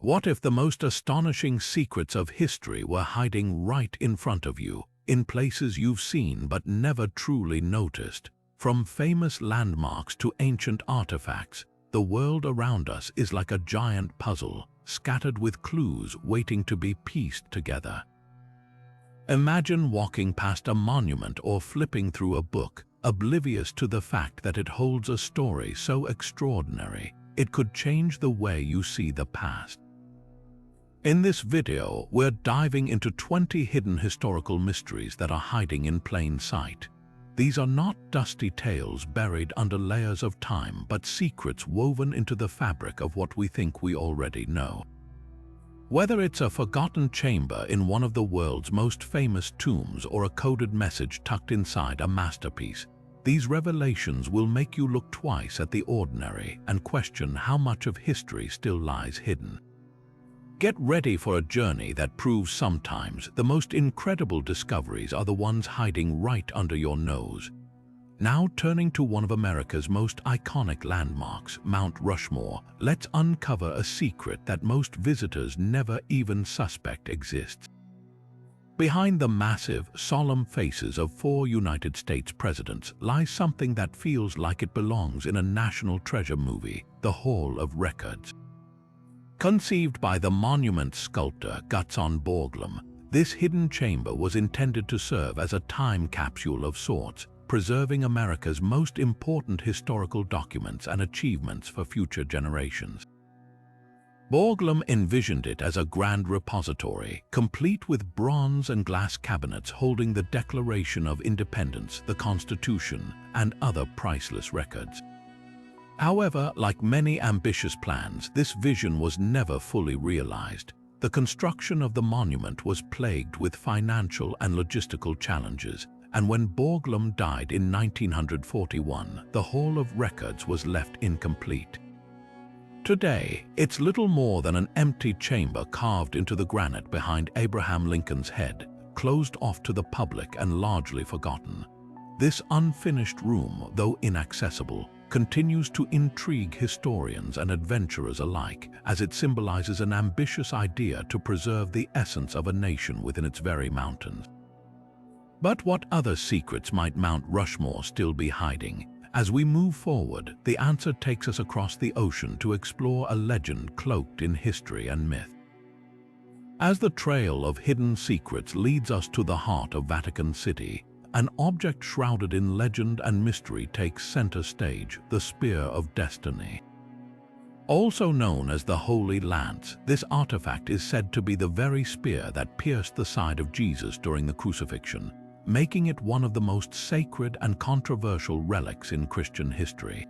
What if the most astonishing secrets of history were hiding right in front of you, in places you've seen but never truly noticed? From famous landmarks to ancient artifacts, the world around us is like a giant puzzle, scattered with clues waiting to be pieced together. Imagine walking past a monument or flipping through a book, oblivious to the fact that it holds a story so extraordinary, it could change the way you see the past. In this video, we're diving into 20 hidden historical mysteries that are hiding in plain sight. These are not dusty tales buried under layers of time, but secrets woven into the fabric of what we think we already know. Whether it's a forgotten chamber in one of the world's most famous tombs or a coded message tucked inside a masterpiece, these revelations will make you look twice at the ordinary and question how much of history still lies hidden. Get ready for a journey that proves sometimes the most incredible discoveries are the ones hiding right under your nose. Now turning to one of America's most iconic landmarks, Mount Rushmore, let's uncover a secret that most visitors never even suspect exists. Behind the massive, solemn faces of 4 United States presidents lies something that feels like it belongs in a national treasure movie, the Hall of Records. Conceived by the monument sculptor Gutzon Borglum, this hidden chamber was intended to serve as a time capsule of sorts, preserving America's most important historical documents and achievements for future generations. Borglum envisioned it as a grand repository, complete with bronze and glass cabinets holding the Declaration of Independence, the Constitution, and other priceless records. However, like many ambitious plans, this vision was never fully realized. The construction of the monument was plagued with financial and logistical challenges, and when Borglum died in 1941, the Hall of Records was left incomplete. Today, it's little more than an empty chamber carved into the granite behind Abraham Lincoln's head, closed off to the public and largely forgotten. This unfinished room, though inaccessible, continues to intrigue historians and adventurers alike, as it symbolizes an ambitious idea to preserve the essence of a nation within its very mountains. But what other secrets might Mount Rushmore still be hiding? As we move forward, the answer takes us across the ocean to explore a legend cloaked in history and myth. As the trail of hidden secrets leads us to the heart of Vatican City, an object shrouded in legend and mystery takes center stage, the Spear of Destiny. Also known as the Holy Lance, this artifact is said to be the very spear that pierced the side of Jesus during the crucifixion, making it one of the most sacred and controversial relics in Christian history.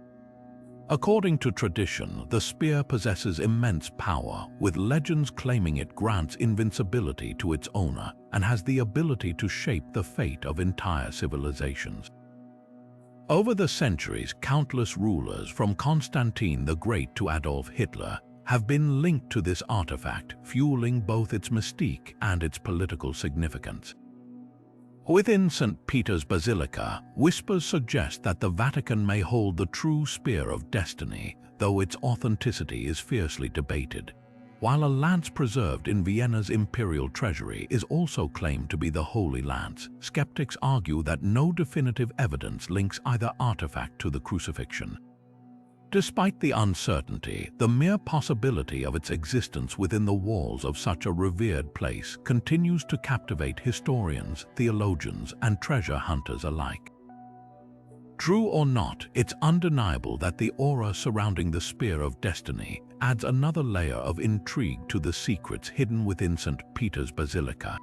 According to tradition, the spear possesses immense power, with legends claiming it grants invincibility to its owner and has the ability to shape the fate of entire civilizations. Over the centuries, countless rulers, from Constantine the Great to Adolf Hitler, have been linked to this artifact, fueling both its mystique and its political significance. Within St. Peter's Basilica, whispers suggest that the Vatican may hold the true Spear of Destiny, though its authenticity is fiercely debated. While a lance preserved in Vienna's imperial treasury is also claimed to be the Holy Lance, skeptics argue that no definitive evidence links either artifact to the crucifixion. Despite the uncertainty, the mere possibility of its existence within the walls of such a revered place continues to captivate historians, theologians, and treasure hunters alike. True or not, it's undeniable that the aura surrounding the Spear of Destiny adds another layer of intrigue to the secrets hidden within St. Peter's Basilica.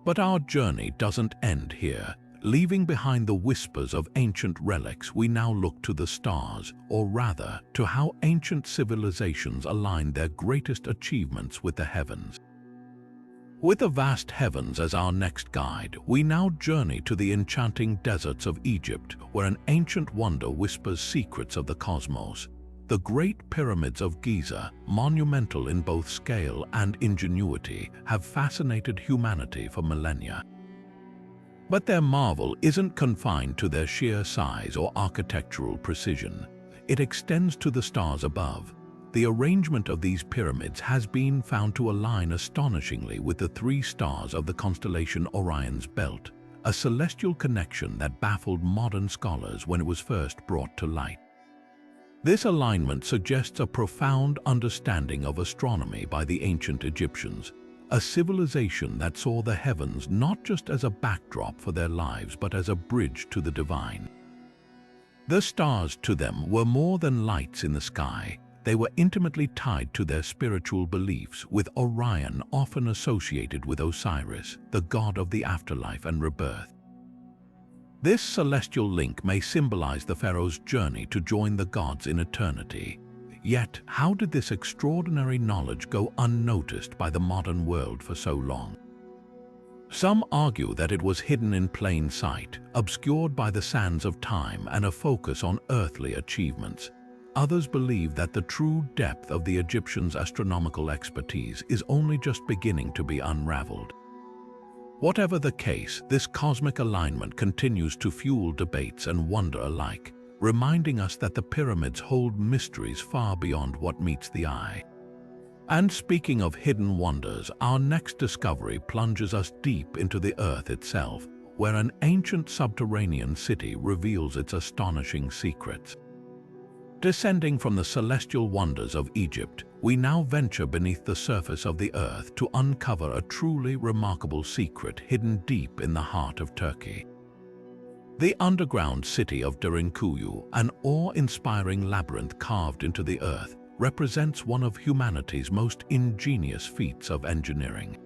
But our journey doesn't end here. Leaving behind the whispers of ancient relics, we now look to the stars, or rather, to how ancient civilizations aligned their greatest achievements with the heavens. With the vast heavens as our next guide, we now journey to the enchanting deserts of Egypt, where an ancient wonder whispers secrets of the cosmos. The Great Pyramids of Giza, monumental in both scale and ingenuity, have fascinated humanity for millennia. But their marvel isn't confined to their sheer size or architectural precision. It extends to the stars above. the arrangement of these pyramids has been found to align astonishingly with the three stars of the constellation Orion's Belt, a celestial connection that baffled modern scholars when it was first brought to light. This alignment suggests a profound understanding of astronomy by the ancient Egyptians, a civilization that saw the heavens not just as a backdrop for their lives but as a bridge to the divine. The stars to them were more than lights in the sky. They were intimately tied to their spiritual beliefs, with Orion often associated with Osiris, the god of the afterlife and rebirth. This celestial link may symbolize the pharaoh's journey to join the gods in eternity. Yet, how did this extraordinary knowledge go unnoticed by the modern world for so long? Some argue that it was hidden in plain sight, obscured by the sands of time and a focus on earthly achievements. Others believe that the true depth of the Egyptians' astronomical expertise is only just beginning to be unraveled. Whatever the case, this cosmic alignment continues to fuel debates and wonder alike, reminding us that the pyramids hold mysteries far beyond what meets the eye. And speaking of hidden wonders, our next discovery plunges us deep into the earth itself, where an ancient subterranean city reveals its astonishing secrets. Descending from the celestial wonders of Egypt, we now venture beneath the surface of the earth to uncover a truly remarkable secret hidden deep in the heart of Turkey. The underground city of Derinkuyu, an awe-inspiring labyrinth carved into the earth, represents one of humanity's most ingenious feats of engineering.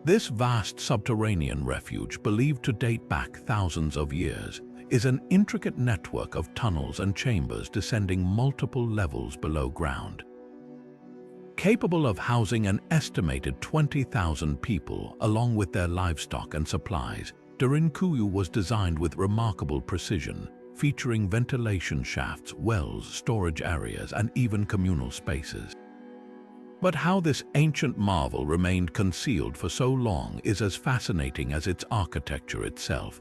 This vast subterranean refuge, believed to date back thousands of years, is an intricate network of tunnels and chambers descending multiple levels below ground. Capable of housing an estimated 20,000 people along with their livestock and supplies, Derinkuyu was designed with remarkable precision, featuring ventilation shafts, wells, storage areas, and even communal spaces. But how this ancient marvel remained concealed for so long is as fascinating as its architecture itself.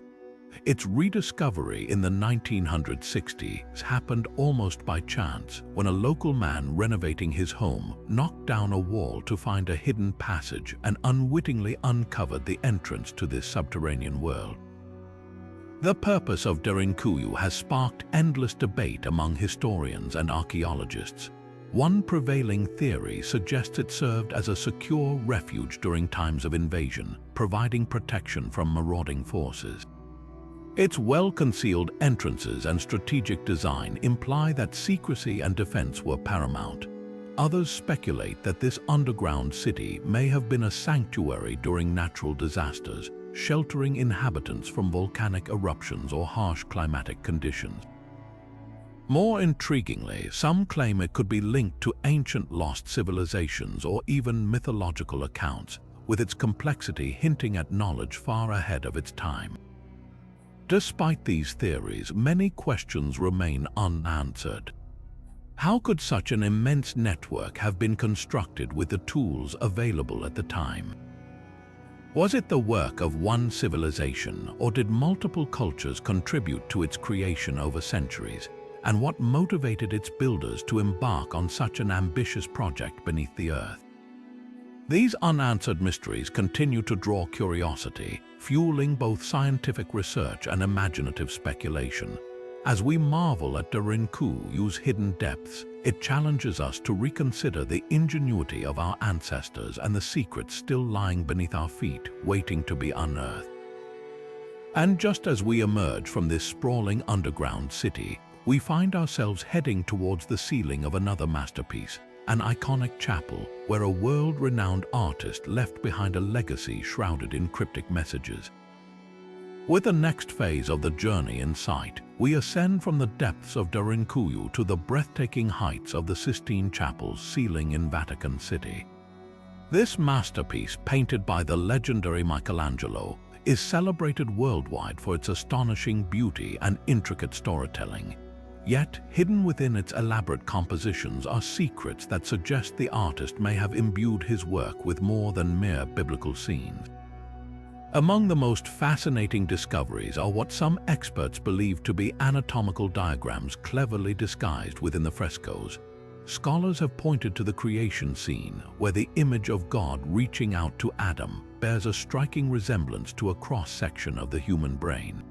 Its rediscovery in the 1960s happened almost by chance when a local man renovating his home knocked down a wall to find a hidden passage and unwittingly uncovered the entrance to this subterranean world. The purpose of Derinkuyu has sparked endless debate among historians and archaeologists. One prevailing theory suggests it served as a secure refuge during times of invasion, providing protection from marauding forces. Its well-concealed entrances and strategic design imply that secrecy and defense were paramount. Others speculate that this underground city may have been a sanctuary during natural disasters, sheltering inhabitants from volcanic eruptions or harsh climatic conditions. More intriguingly, some claim it could be linked to ancient lost civilizations or even mythological accounts, with its complexity hinting at knowledge far ahead of its time. Despite these theories, many questions remain unanswered. How could such an immense network have been constructed with the tools available at the time? Was it the work of one civilization, or did multiple cultures contribute to its creation over centuries? And what motivated its builders to embark on such an ambitious project beneath the earth? These unanswered mysteries continue to draw curiosity, fueling both scientific research and imaginative speculation. As we marvel at Derinkuyu's hidden depths, it challenges us to reconsider the ingenuity of our ancestors and the secrets still lying beneath our feet, waiting to be unearthed. And just as we emerge from this sprawling underground city, we find ourselves heading towards the ceiling of another masterpiece, an iconic chapel where a world-renowned artist left behind a legacy shrouded in cryptic messages. With the next phase of the journey in sight, we ascend from the depths of Derinkuyu to the breathtaking heights of the Sistine Chapel's ceiling in Vatican City. This masterpiece, painted by the legendary Michelangelo, is celebrated worldwide for its astonishing beauty and intricate storytelling. Yet, hidden within its elaborate compositions are secrets that suggest the artist may have imbued his work with more than mere biblical scenes. Among the most fascinating discoveries are what some experts believe to be anatomical diagrams cleverly disguised within the frescoes. scholars have pointed to the creation scene where the image of God reaching out to Adam bears a striking resemblance to a cross-section of the human brain.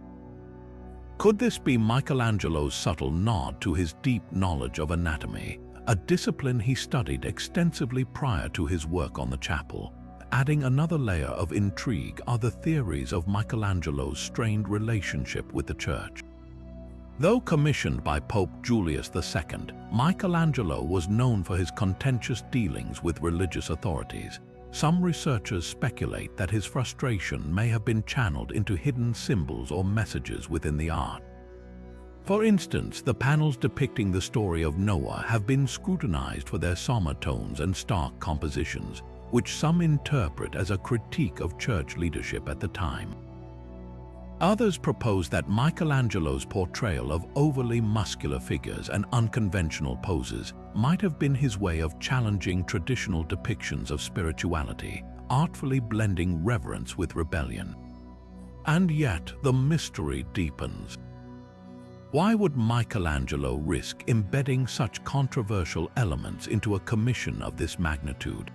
Could this be Michelangelo's subtle nod to his deep knowledge of anatomy, a discipline he studied extensively prior to his work on the chapel? Adding another layer of intrigue are the theories of Michelangelo's strained relationship with the Church. Though commissioned by Pope Julius II, Michelangelo was known for his contentious dealings with religious authorities. Some researchers speculate that his frustration may have been channeled into hidden symbols or messages within the art. For instance, the panels depicting the story of Noah have been scrutinized for their somber tones and stark compositions, which some interpret as a critique of church leadership at the time. Others propose that Michelangelo's portrayal of overly muscular figures and unconventional poses might have been his way of challenging traditional depictions of spirituality, artfully blending reverence with rebellion. And yet, the mystery deepens. Why would Michelangelo risk embedding such controversial elements into a commission of this magnitude?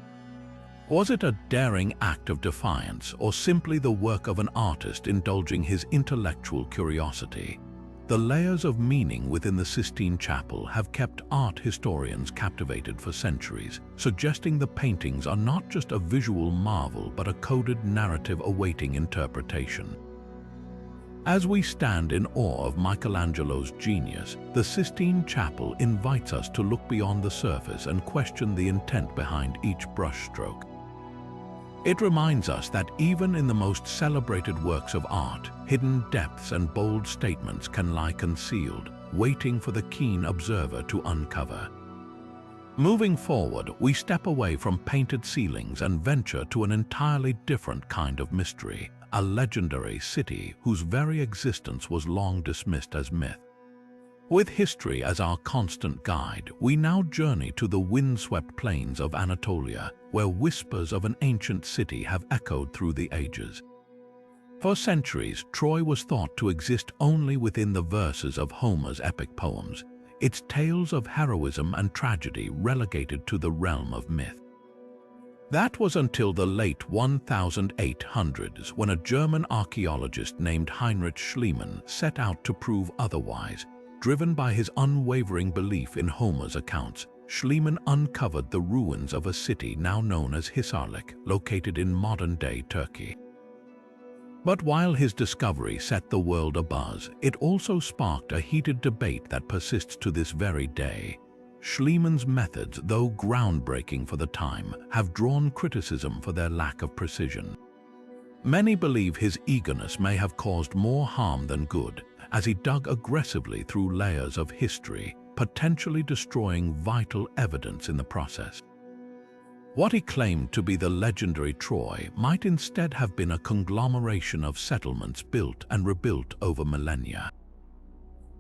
Was it a daring act of defiance, or simply the work of an artist indulging his intellectual curiosity? The layers of meaning within the Sistine Chapel have kept art historians captivated for centuries, suggesting the paintings are not just a visual marvel but a coded narrative awaiting interpretation. As we stand in awe of Michelangelo's genius, the Sistine Chapel invites us to look beyond the surface and question the intent behind each brushstroke. It reminds us that even in the most celebrated works of art, hidden depths and bold statements can lie concealed, waiting for the keen observer to uncover. Moving forward, we step away from painted ceilings and venture to an entirely different kind of mystery, a legendary city whose very existence was long dismissed as myth. With history as our constant guide, we now journey to the windswept plains of Anatolia, where whispers of an ancient city have echoed through the ages. For centuries, Troy was thought to exist only within the verses of Homer's epic poems, its tales of heroism and tragedy relegated to the realm of myth. That was until the late 1800s, when a German archaeologist named Heinrich Schliemann set out to prove otherwise. Driven by his unwavering belief in Homer's accounts, Schliemann uncovered the ruins of a city now known as Hisarlik, located in modern-day Turkey. But while his discovery set the world abuzz, it also sparked a heated debate that persists to this very day. Schliemann's methods, though groundbreaking for the time, have drawn criticism for their lack of precision. Many believe his eagerness may have caused more harm than good, as he dug aggressively through layers of history, potentially destroying vital evidence in the process. What he claimed to be the legendary Troy might instead have been a conglomeration of settlements built and rebuilt over millennia.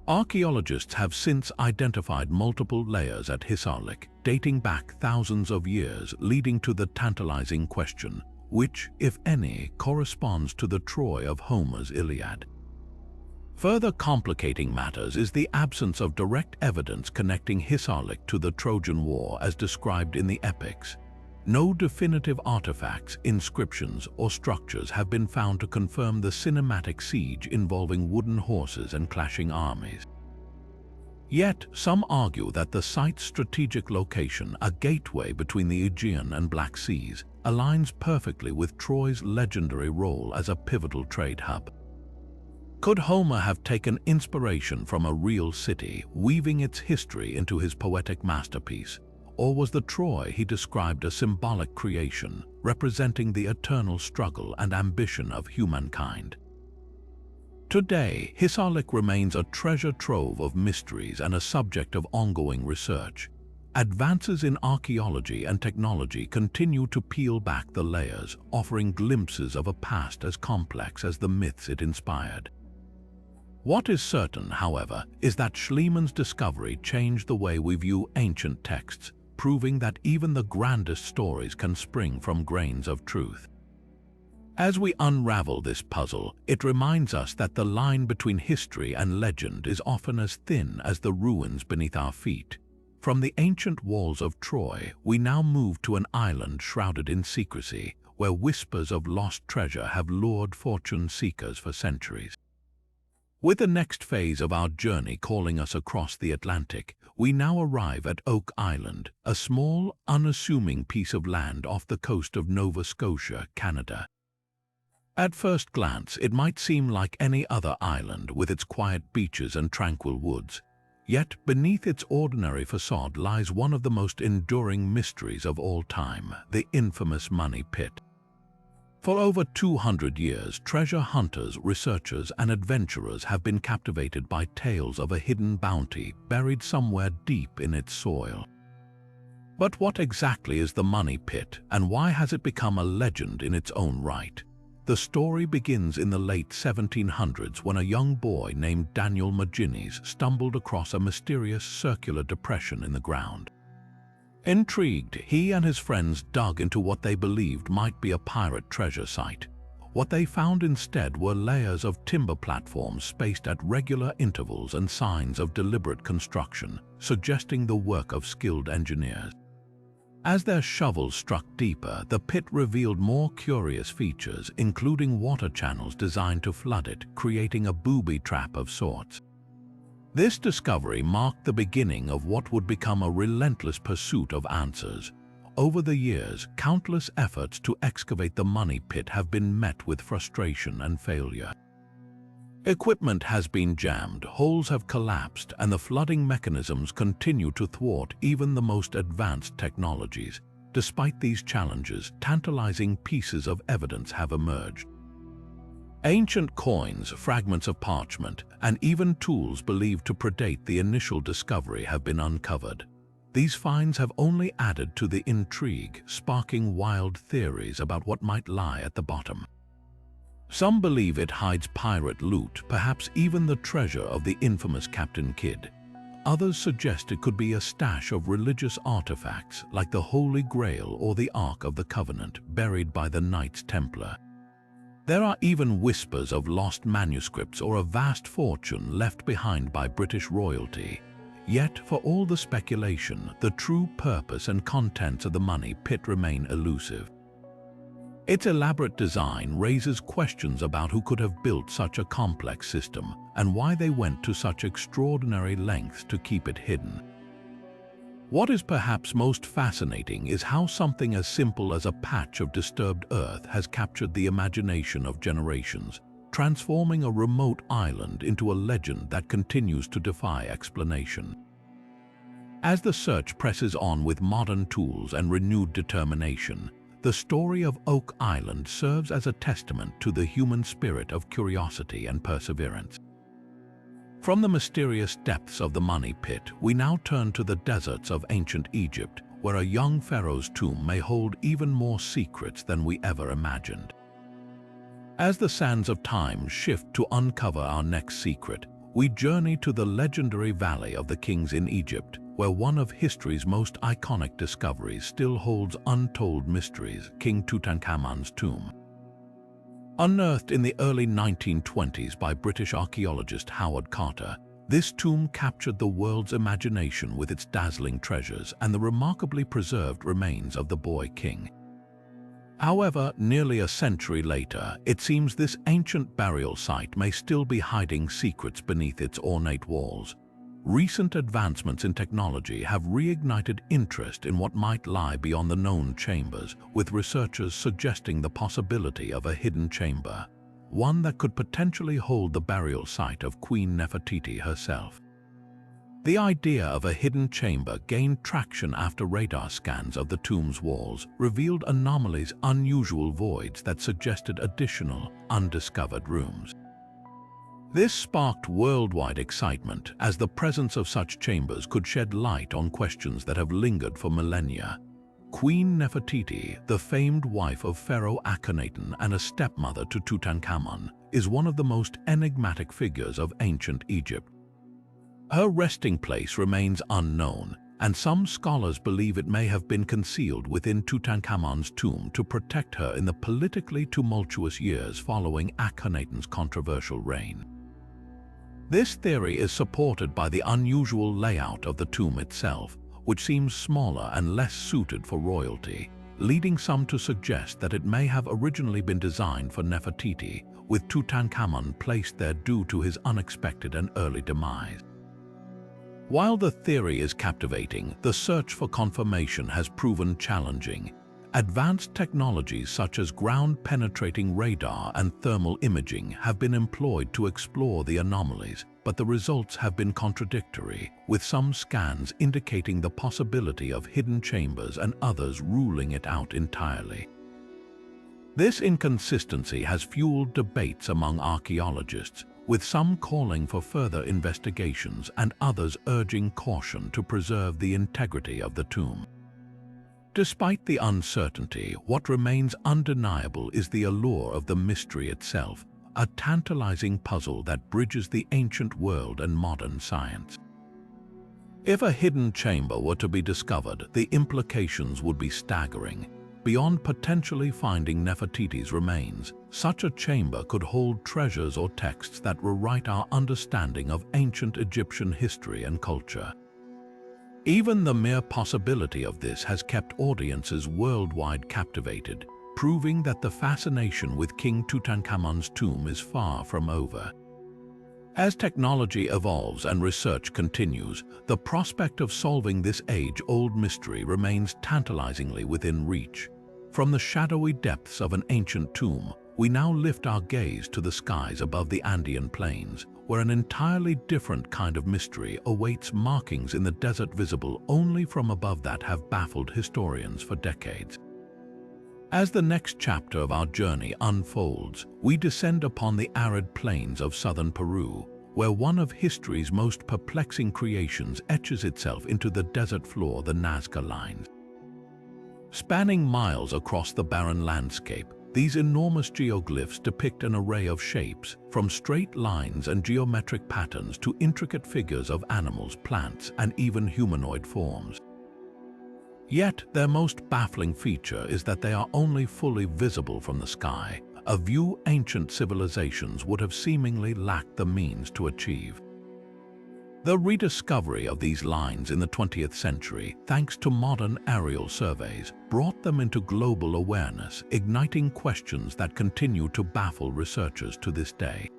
Archaeologists have since identified multiple layers at Hisarlik, dating back thousands of years, leading to the tantalizing question, which, if any, corresponds to the Troy of Homer's Iliad. Further complicating matters is the absence of direct evidence connecting Hisarlik to the Trojan War as described in the epics. No definitive artifacts, inscriptions, or structures have been found to confirm the cinematic siege involving wooden horses and clashing armies. Yet, some argue that the site's strategic location, a gateway between the Aegean and Black Seas, aligns perfectly with Troy's legendary role as a pivotal trade hub. Could Homer have taken inspiration from a real city, weaving its history into his poetic masterpiece? Or was the Troy he described a symbolic creation, representing the eternal struggle and ambition of humankind? Today, Hisarlik remains a treasure trove of mysteries and a subject of ongoing research. Advances in archaeology and technology continue to peel back the layers, offering glimpses of a past as complex as the myths it inspired. What is certain, however, is that Schliemann's discovery changed the way we view ancient texts, proving that even the grandest stories can spring from grains of truth. As we unravel this puzzle, it reminds us that the line between history and legend is often as thin as the ruins beneath our feet. From the ancient walls of Troy, we now move to an island shrouded in secrecy, where whispers of lost treasure have lured fortune seekers for centuries. With the next phase of our journey calling us across the Atlantic, we now arrive at Oak Island, a small, unassuming piece of land off the coast of Nova Scotia, Canada. At first glance, it might seem like any other island with its quiet beaches and tranquil woods. Yet, beneath its ordinary facade lies one of the most enduring mysteries of all time, the infamous Money Pit. For over 200 years, treasure hunters, researchers, and adventurers have been captivated by tales of a hidden bounty buried somewhere deep in its soil. But what exactly is the Money Pit, and why has it become a legend in its own right? The story begins in the late 1700s when a young boy named Daniel Maginnis stumbled across a mysterious circular depression in the ground. Intrigued, he and his friends dug into what they believed might be a pirate treasure site. What they found instead were layers of timber platforms spaced at regular intervals and signs of deliberate construction, suggesting the work of skilled engineers. As their shovels struck deeper, the pit revealed more curious features, including water channels designed to flood it, creating a booby trap of sorts. This discovery marked the beginning of what would become a relentless pursuit of answers. Over the years, countless efforts to excavate the Money Pit have been met with frustration and failure. Equipment has been jammed, holes have collapsed, and the flooding mechanisms continue to thwart even the most advanced technologies. Despite these challenges, tantalizing pieces of evidence have emerged. Ancient coins, fragments of parchment, and even tools believed to predate the initial discovery have been uncovered. These finds have only added to the intrigue, sparking wild theories about what might lie at the bottom. Some believe it hides pirate loot, perhaps even the treasure of the infamous Captain Kidd. Others suggest it could be a stash of religious artifacts like the Holy Grail or the Ark of the Covenant, buried by the Knights Templar. There are even whispers of lost manuscripts or a vast fortune left behind by British royalty. Yet, for all the speculation, the true purpose and contents of the Money Pit remain elusive. Its elaborate design raises questions about who could have built such a complex system and why they went to such extraordinary lengths to keep it hidden. What is perhaps most fascinating is how something as simple as a patch of disturbed earth has captured the imagination of generations, transforming a remote island into a legend that continues to defy explanation. As the search presses on with modern tools and renewed determination, the story of Oak Island serves as a testament to the human spirit of curiosity and perseverance. From the mysterious depths of the Money Pit, we now turn to the deserts of ancient Egypt, where a young pharaoh's tomb may hold even more secrets than we ever imagined. As the sands of time shift to uncover our next secret, we journey to the legendary Valley of the Kings in Egypt, where one of history's most iconic discoveries still holds untold mysteries: King Tutankhamun's tomb. Unearthed in the early 1920s by British archaeologist Howard Carter, this tomb captured the world's imagination with its dazzling treasures and the remarkably preserved remains of the boy king. However, nearly a century later, it seems this ancient burial site may still be hiding secrets beneath its ornate walls. Recent advancements in technology have reignited interest in what might lie beyond the known chambers, with researchers suggesting the possibility of a hidden chamber, one that could potentially hold the burial site of Queen Nefertiti herself. The idea of a hidden chamber gained traction after radar scans of the tomb's walls revealed anomalies, unusual voids that suggested additional, undiscovered rooms. This sparked worldwide excitement, as the presence of such chambers could shed light on questions that have lingered for millennia. Queen Nefertiti, the famed wife of Pharaoh Akhenaten and a stepmother to Tutankhamun, is one of the most enigmatic figures of ancient Egypt. Her resting place remains unknown, and some scholars believe it may have been concealed within Tutankhamun's tomb to protect her in the politically tumultuous years following Akhenaten's controversial reign. This theory is supported by the unusual layout of the tomb itself, which seems smaller and less suited for royalty, leading some to suggest that it may have originally been designed for Nefertiti, with Tutankhamun placed there due to his unexpected and early demise. While the theory is captivating, the search for confirmation has proven challenging. Advanced technologies such as ground-penetrating radar and thermal imaging have been employed to explore the anomalies, but the results have been contradictory, with some scans indicating the possibility of hidden chambers and others ruling it out entirely. This inconsistency has fueled debates among archaeologists, with some calling for further investigations and others urging caution to preserve the integrity of the tomb. Despite the uncertainty, what remains undeniable is the allure of the mystery itself, a tantalizing puzzle that bridges the ancient world and modern science. If a hidden chamber were to be discovered, the implications would be staggering. Beyond potentially finding Nefertiti's remains, such a chamber could hold treasures or texts that rewrite our understanding of ancient Egyptian history and culture. Even the mere possibility of this has kept audiences worldwide captivated, proving that the fascination with King Tutankhamun's tomb is far from over. As technology evolves and research continues, the prospect of solving this age-old mystery remains tantalizingly within reach. From the shadowy depths of an ancient tomb, we now lift our gaze to the skies above the Andean plains, where an entirely different kind of mystery awaits. Markings in the desert visible only from above that have baffled historians for decades. As the next chapter of our journey unfolds, we descend upon the arid plains of southern Peru, where one of history's most perplexing creations etches itself into the desert floor, the Nazca lines. Spanning miles across the barren landscape, these enormous geoglyphs depict an array of shapes, from straight lines and geometric patterns to intricate figures of animals, plants, and even humanoid forms. Yet, their most baffling feature is that they are only fully visible from the sky, a view ancient civilizations would have seemingly lacked the means to achieve. The rediscovery of these lines in the 20th century, thanks to modern aerial surveys, brought them into global awareness, igniting questions that continue to baffle researchers to this day.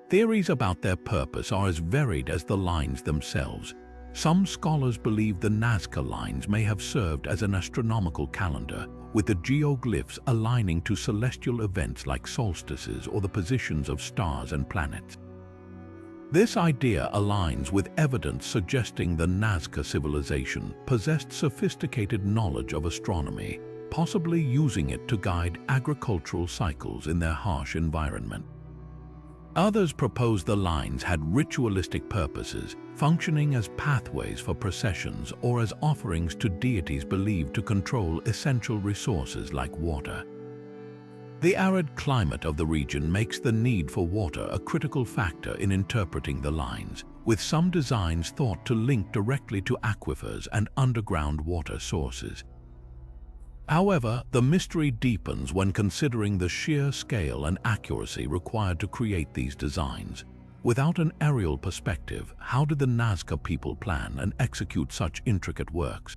Theories about their purpose are as varied as the lines themselves. Some scholars believe the Nazca lines may have served as an astronomical calendar, with the geoglyphs aligning to celestial events like solstices or the positions of stars and planets. This idea aligns with evidence suggesting the Nazca civilization possessed sophisticated knowledge of astronomy, possibly using it to guide agricultural cycles in their harsh environment. Others propose the lines had ritualistic purposes, functioning as pathways for processions or as offerings to deities believed to control essential resources like water. The arid climate of the region makes the need for water a critical factor in interpreting the lines, with some designs thought to link directly to aquifers and underground water sources. However, the mystery deepens when considering the sheer scale and accuracy required to create these designs. Without an aerial perspective, how did the Nazca people plan and execute such intricate works?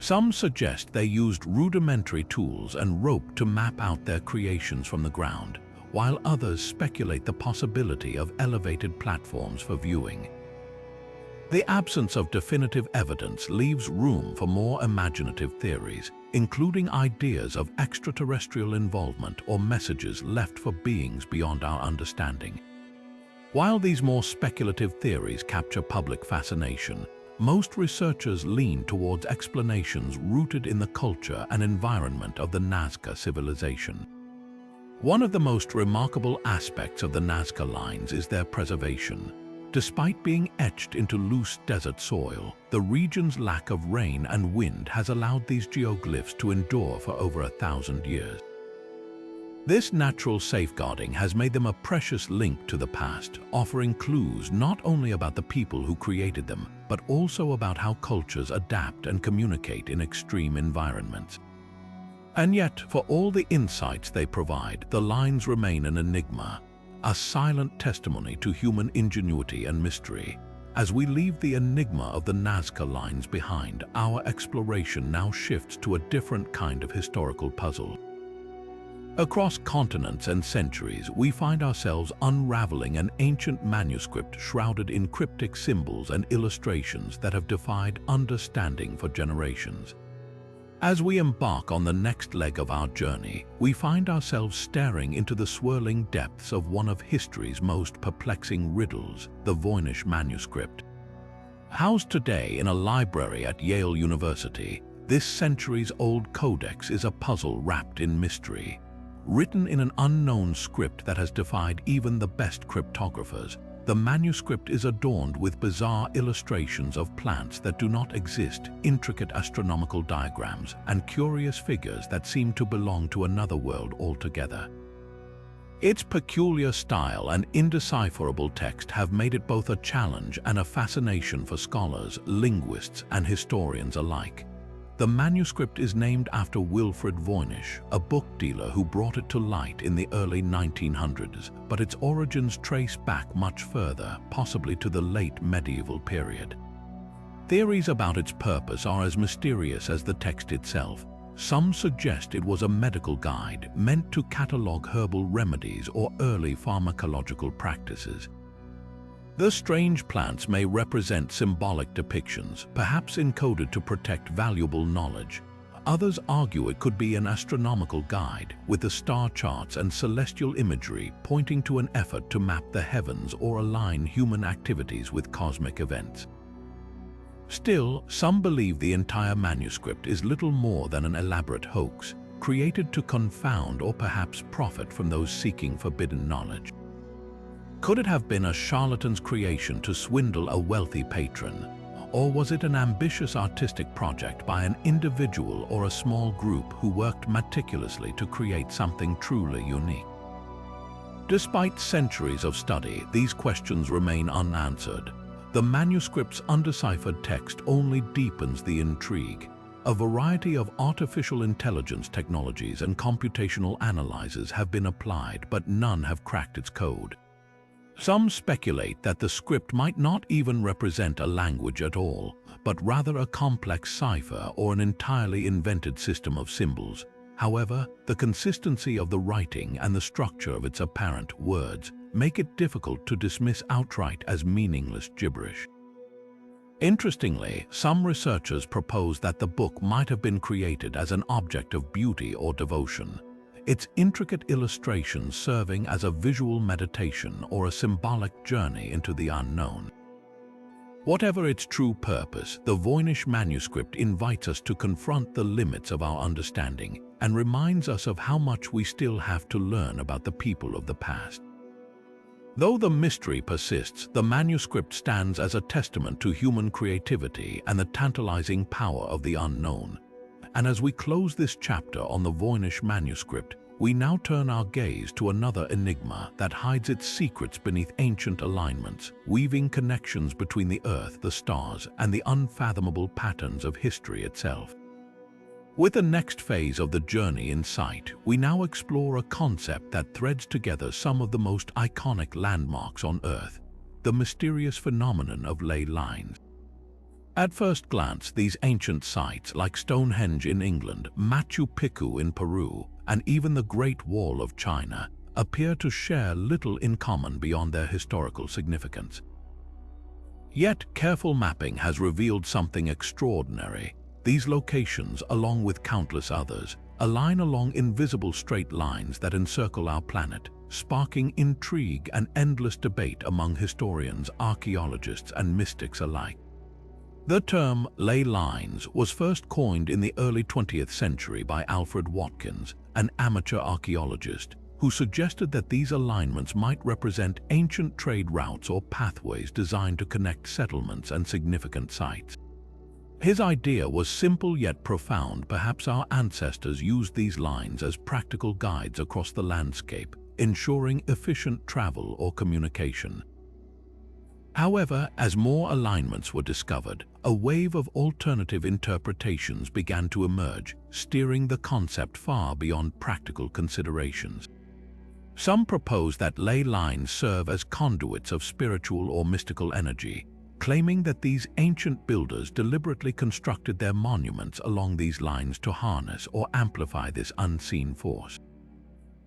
Some suggest they used rudimentary tools and rope to map out their creations from the ground, while others speculate the possibility of elevated platforms for viewing. The absence of definitive evidence leaves room for more imaginative theories, including ideas of extraterrestrial involvement or messages left for beings beyond our understanding. While these more speculative theories capture public fascination, most researchers lean towards explanations rooted in the culture and environment of the Nazca civilization. One of the most remarkable aspects of the Nazca lines is their preservation. Despite being etched into loose desert soil, the region's lack of rain and wind has allowed these geoglyphs to endure for over 1,000 years. This natural safeguarding has made them a precious link to the past, offering clues not only about the people who created them, but also about how cultures adapt and communicate in extreme environments. And yet, for all the insights they provide, the lines remain an enigma, a silent testimony to human ingenuity and mystery. As we leave the enigma of the Nazca lines behind, our exploration now shifts to a different kind of historical puzzle. Across continents and centuries, we find ourselves unraveling an ancient manuscript shrouded in cryptic symbols and illustrations that have defied understanding for generations. As we embark on the next leg of our journey, we find ourselves staring into the swirling depths of one of history's most perplexing riddles, the Voynich manuscript. Housed today in a library at Yale University, this centuries-old codex is a puzzle wrapped in mystery. Written in an unknown script that has defied even the best cryptographers, the manuscript is adorned with bizarre illustrations of plants that do not exist, intricate astronomical diagrams, and curious figures that seem to belong to another world altogether. Its peculiar style and indecipherable text have made it both a challenge and a fascination for scholars, linguists, and historians alike. The manuscript is named after Wilfrid Voynich, a book dealer who brought it to light in the early 1900s, but its origins trace back much further, possibly to the late medieval period. Theories about its purpose are as mysterious as the text itself. Some suggest it was a medical guide meant to catalogue herbal remedies or early pharmacological practices. The strange plants may represent symbolic depictions, perhaps encoded to protect valuable knowledge. Others argue it could be an astronomical guide, with the star charts and celestial imagery pointing to an effort to map the heavens or align human activities with cosmic events. Still, some believe the entire manuscript is little more than an elaborate hoax, created to confound or perhaps profit from those seeking forbidden knowledge. Could it have been a charlatan's creation to swindle a wealthy patron? Or was it an ambitious artistic project by an individual or a small group who worked meticulously to create something truly unique? Despite centuries of study, these questions remain unanswered. The manuscript's undeciphered text only deepens the intrigue. A variety of artificial intelligence technologies and computational analyzers have been applied, but none have cracked its code. Some speculate that the script might not even represent a language at all, but rather a complex cipher or an entirely invented system of symbols. However, the consistency of the writing and the structure of its apparent words make it difficult to dismiss outright as meaningless gibberish. Interestingly, some researchers propose that the book might have been created as an object of beauty or devotion, its intricate illustrations serving as a visual meditation or a symbolic journey into the unknown. Whatever its true purpose, the Voynich manuscript invites us to confront the limits of our understanding and reminds us of how much we still have to learn about the people of the past. Though the mystery persists, the manuscript stands as a testament to human creativity and the tantalizing power of the unknown. And as we close this chapter on the Voynich manuscript, we now turn our gaze to another enigma that hides its secrets beneath ancient alignments, weaving connections between the earth, the stars, and the unfathomable patterns of history itself. With the next phase of the journey in sight, we now explore a concept that threads together some of the most iconic landmarks on Earth, the mysterious phenomenon of ley lines. At first glance, these ancient sites, like Stonehenge in England, Machu Picchu in Peru, and even the Great Wall of China, appear to share little in common beyond their historical significance. Yet, careful mapping has revealed something extraordinary. These locations, along with countless others, align along invisible straight lines that encircle our planet, sparking intrigue and endless debate among historians, archaeologists, and mystics alike. The term ley lines was first coined in the early 20th century by Alfred Watkins, an amateur archaeologist, who suggested that these alignments might represent ancient trade routes or pathways designed to connect settlements and significant sites. His idea was simple yet profound. Perhaps our ancestors used these lines as practical guides across the landscape, ensuring efficient travel or communication. However, as more alignments were discovered, a wave of alternative interpretations began to emerge, steering the concept far beyond practical considerations. Some propose that ley lines serve as conduits of spiritual or mystical energy, claiming that these ancient builders deliberately constructed their monuments along these lines to harness or amplify this unseen force.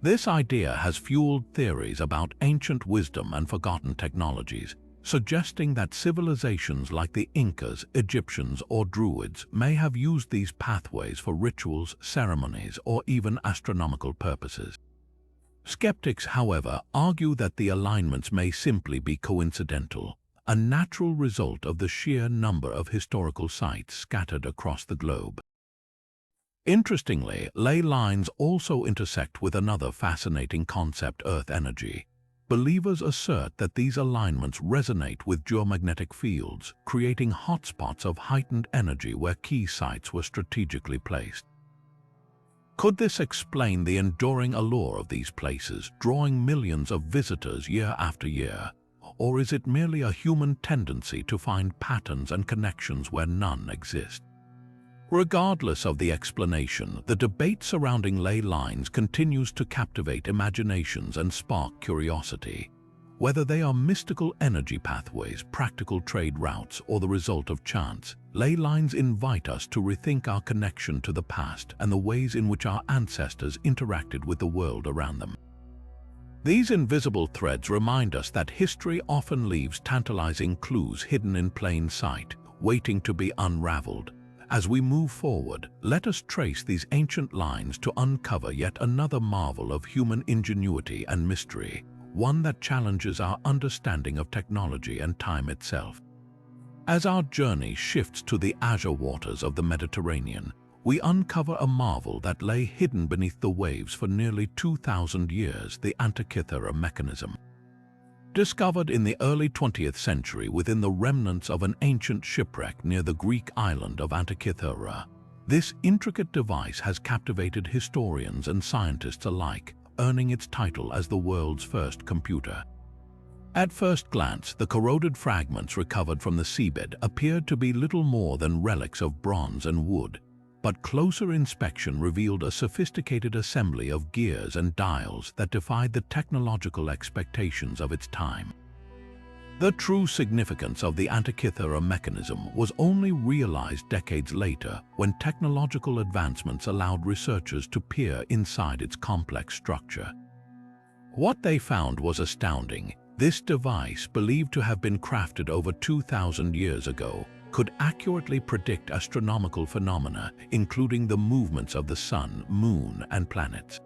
This idea has fueled theories about ancient wisdom and forgotten technologies, suggesting that civilizations like the Incas, Egyptians, or Druids may have used these pathways for rituals, ceremonies, or even astronomical purposes. Skeptics, however, argue that the alignments may simply be coincidental, a natural result of the sheer number of historical sites scattered across the globe. Interestingly, ley lines also intersect with another fascinating concept: Earth energy. Believers assert that these alignments resonate with geomagnetic fields, creating hotspots of heightened energy where key sites were strategically placed. Could this explain the enduring allure of these places, drawing millions of visitors year after year? Or is it merely a human tendency to find patterns and connections where none exist? Regardless of the explanation, the debate surrounding ley lines continues to captivate imaginations and spark curiosity. Whether they are mystical energy pathways, practical trade routes, or the result of chance, ley lines invite us to rethink our connection to the past and the ways in which our ancestors interacted with the world around them. These invisible threads remind us that history often leaves tantalizing clues hidden in plain sight, waiting to be unraveled. As we move forward, let us trace these ancient lines to uncover yet another marvel of human ingenuity and mystery, one that challenges our understanding of technology and time itself. As our journey shifts to the azure waters of the Mediterranean, we uncover a marvel that lay hidden beneath the waves for nearly 2,000 years: the Antikythera mechanism. Discovered in the early 20th century within the remnants of an ancient shipwreck near the Greek island of Antikythera, this intricate device has captivated historians and scientists alike, earning its title as the world's first computer. At first glance, the corroded fragments recovered from the seabed appeared to be little more than relics of bronze and wood, but closer inspection revealed a sophisticated assembly of gears and dials that defied the technological expectations of its time. The true significance of the Antikythera mechanism was only realized decades later, when technological advancements allowed researchers to peer inside its complex structure. What they found was astounding. This device, believed to have been crafted over 2,000 years ago, could accurately predict astronomical phenomena, including the movements of the sun, moon, and planets.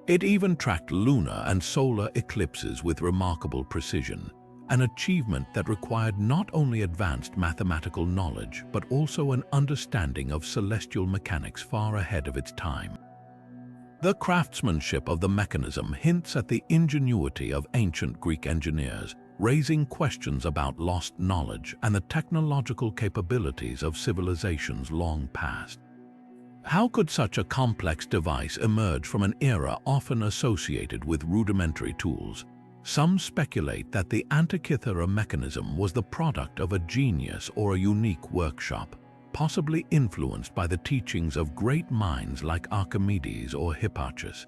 It even tracked lunar and solar eclipses with remarkable precision, an achievement that required not only advanced mathematical knowledge, but also an understanding of celestial mechanics far ahead of its time. The craftsmanship of the mechanism hints at the ingenuity of ancient Greek engineers, raising questions about lost knowledge and the technological capabilities of civilizations long past. How could such a complex device emerge from an era often associated with rudimentary tools? Some speculate that the Antikythera mechanism was the product of a genius or a unique workshop, possibly influenced by the teachings of great minds like Archimedes or Hipparchus.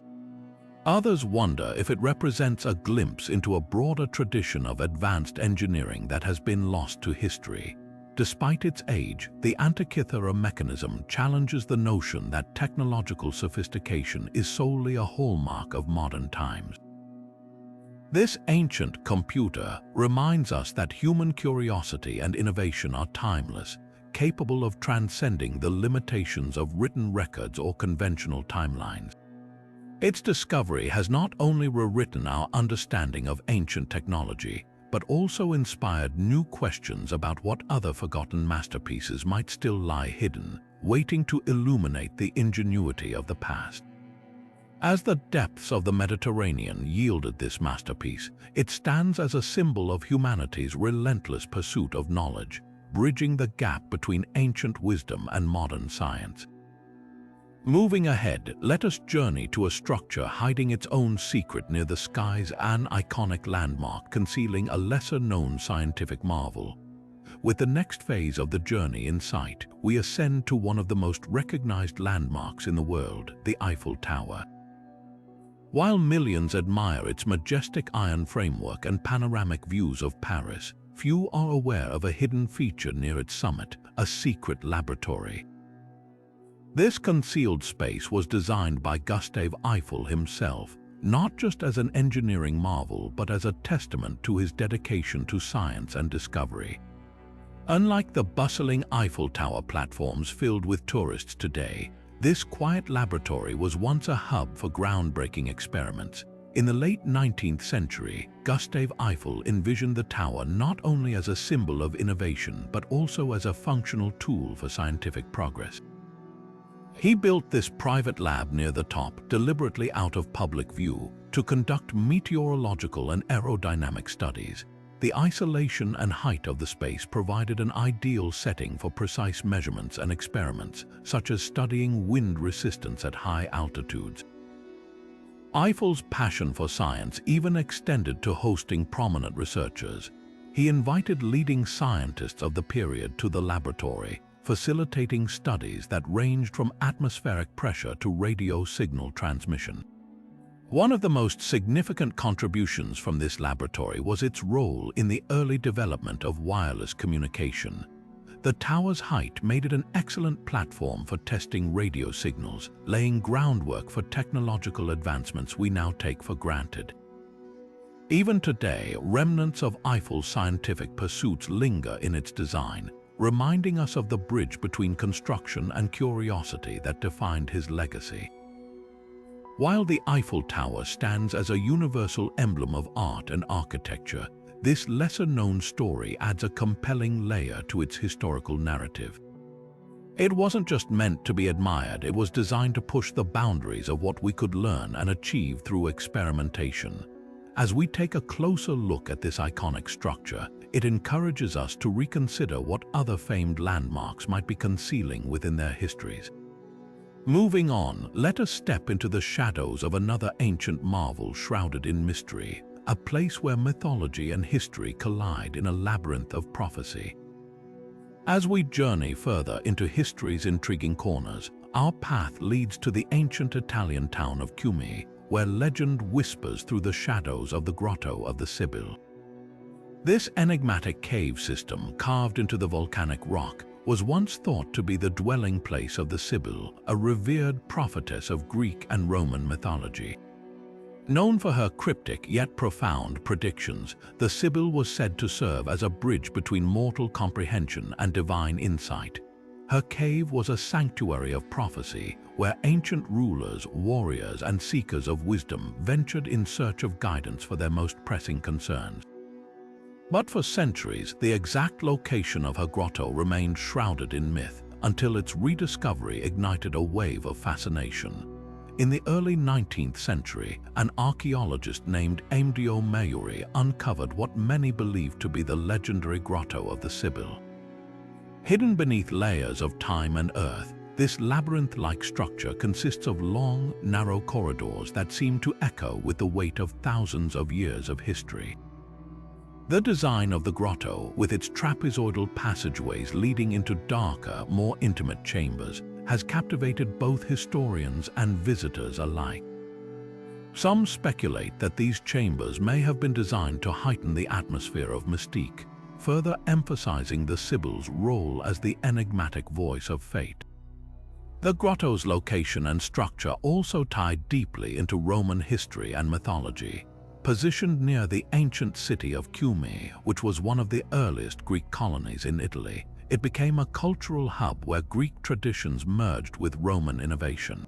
Others wonder if it represents a glimpse into a broader tradition of advanced engineering that has been lost to history. Despite its age, the Antikythera mechanism challenges the notion that technological sophistication is solely a hallmark of modern times. This ancient computer reminds us that human curiosity and innovation are timeless, capable of transcending the limitations of written records or conventional timelines. Its discovery has not only rewritten our understanding of ancient technology, but also inspired new questions about what other forgotten masterpieces might still lie hidden, waiting to illuminate the ingenuity of the past. As the depths of the Mediterranean yielded this masterpiece, it stands as a symbol of humanity's relentless pursuit of knowledge, bridging the gap between ancient wisdom and modern science. Moving ahead, let us journey to a structure hiding its own secret near the skies, an iconic landmark concealing a lesser-known scientific marvel. With the next phase of the journey in sight, we ascend to one of the most recognized landmarks in the world, the Eiffel Tower. While millions admire its majestic iron framework and panoramic views of Paris, few are aware of a hidden feature near its summit, a secret laboratory. This concealed space was designed by Gustave Eiffel himself, not just as an engineering marvel but as a testament to his dedication to science and discovery. Unlike the bustling Eiffel Tower platforms filled with tourists today, this quiet laboratory was once a hub for groundbreaking experiments. In the late 19th century, Gustave Eiffel envisioned the tower not only as a symbol of innovation but also as a functional tool for scientific progress. He built this private lab near the top, deliberately out of public view, to conduct meteorological and aerodynamic studies. The isolation and height of the space provided an ideal setting for precise measurements and experiments, such as studying wind resistance at high altitudes. Eiffel's passion for science even extended to hosting prominent researchers. He invited leading scientists of the period to the laboratory, facilitating studies that ranged from atmospheric pressure to radio signal transmission. One of the most significant contributions from this laboratory was its role in the early development of wireless communication. The tower's height made it an excellent platform for testing radio signals, laying groundwork for technological advancements we now take for granted. Even today, remnants of Eiffel's scientific pursuits linger in its design, reminding us of the bridge between construction and curiosity that defined his legacy. While the Eiffel Tower stands as a universal emblem of art and architecture, this lesser-known story adds a compelling layer to its historical narrative. It wasn't just meant to be admired, it was designed to push the boundaries of what we could learn and achieve through experimentation. As we take a closer look at this iconic structure, it encourages us to reconsider what other famed landmarks might be concealing within their histories. Moving on, let us step into the shadows of another ancient marvel shrouded in mystery, a place where mythology and history collide in a labyrinth of prophecy. As we journey further into history's intriguing corners, our path leads to the ancient Italian town of Cumae, where legend whispers through the shadows of the Grotto of the Sibyl. This enigmatic cave system, carved into the volcanic rock, was once thought to be the dwelling place of the Sibyl, a revered prophetess of Greek and Roman mythology. Known for her cryptic yet profound predictions, the Sibyl was said to serve as a bridge between mortal comprehension and divine insight. Her cave was a sanctuary of prophecy, where ancient rulers, warriors, and seekers of wisdom ventured in search of guidance for their most pressing concerns. But for centuries, the exact location of her grotto remained shrouded in myth, until its rediscovery ignited a wave of fascination. In the early 19th century, an archaeologist named Amedeo Maiuri uncovered what many believed to be the legendary Grotto of the Sibyl. Hidden beneath layers of time and earth, this labyrinth-like structure consists of long, narrow corridors that seem to echo with the weight of thousands of years of history. The design of the grotto, with its trapezoidal passageways leading into darker, more intimate chambers, has captivated both historians and visitors alike. Some speculate that these chambers may have been designed to heighten the atmosphere of mystique, further emphasizing the Sibyl's role as the enigmatic voice of fate. The grotto's location and structure also tie deeply into Roman history and mythology. Positioned near the ancient city of Cumae, which was one of the earliest Greek colonies in Italy, it became a cultural hub where Greek traditions merged with Roman innovation.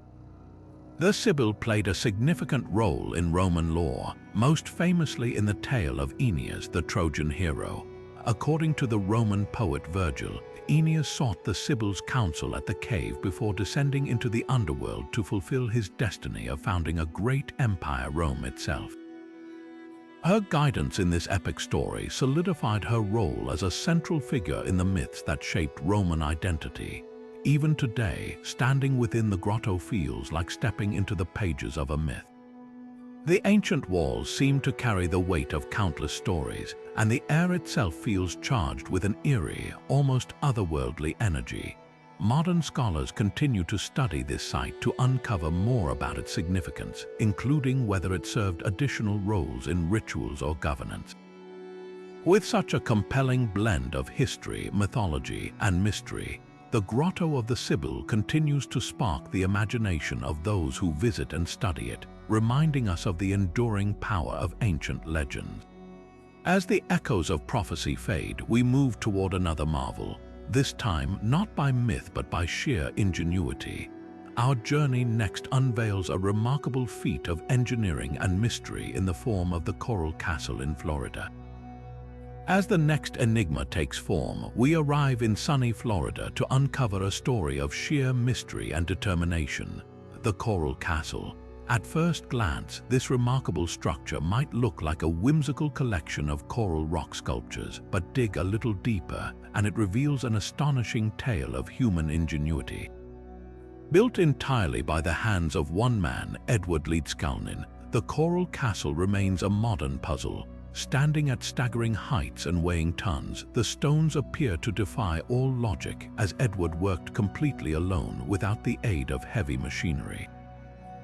The Sibyl played a significant role in Roman lore, most famously in the tale of Aeneas, the Trojan hero. According to the Roman poet Virgil, Aeneas sought the Sibyl's counsel at the cave before descending into the underworld to fulfill his destiny of founding a great empire, Rome itself. Her guidance in this epic story solidified her role as a central figure in the myths that shaped Roman identity. Even today, standing within the grotto feels like stepping into the pages of a myth. The ancient walls seem to carry the weight of countless stories, and the air itself feels charged with an eerie, almost otherworldly energy. Modern scholars continue to study this site to uncover more about its significance, including whether it served additional roles in rituals or governance. With such a compelling blend of history, mythology, and mystery, the Grotto of the Sibyl continues to spark the imagination of those who visit and study it, reminding us of the enduring power of ancient legends. As the echoes of prophecy fade, we move toward another marvel, this time not by myth but by sheer ingenuity. Our journey next unveils a remarkable feat of engineering and mystery in the form of the Coral Castle in Florida. As the next enigma takes form, we arrive in sunny Florida to uncover a story of sheer mystery and determination, the Coral Castle. At first glance, this remarkable structure might look like a whimsical collection of coral rock sculptures, but dig a little deeper, and it reveals an astonishing tale of human ingenuity. Built entirely by the hands of one man, Edward Leedskalnin, the Coral Castle remains a modern puzzle. Standing at staggering heights and weighing tons, the stones appear to defy all logic as Edward worked completely alone without the aid of heavy machinery.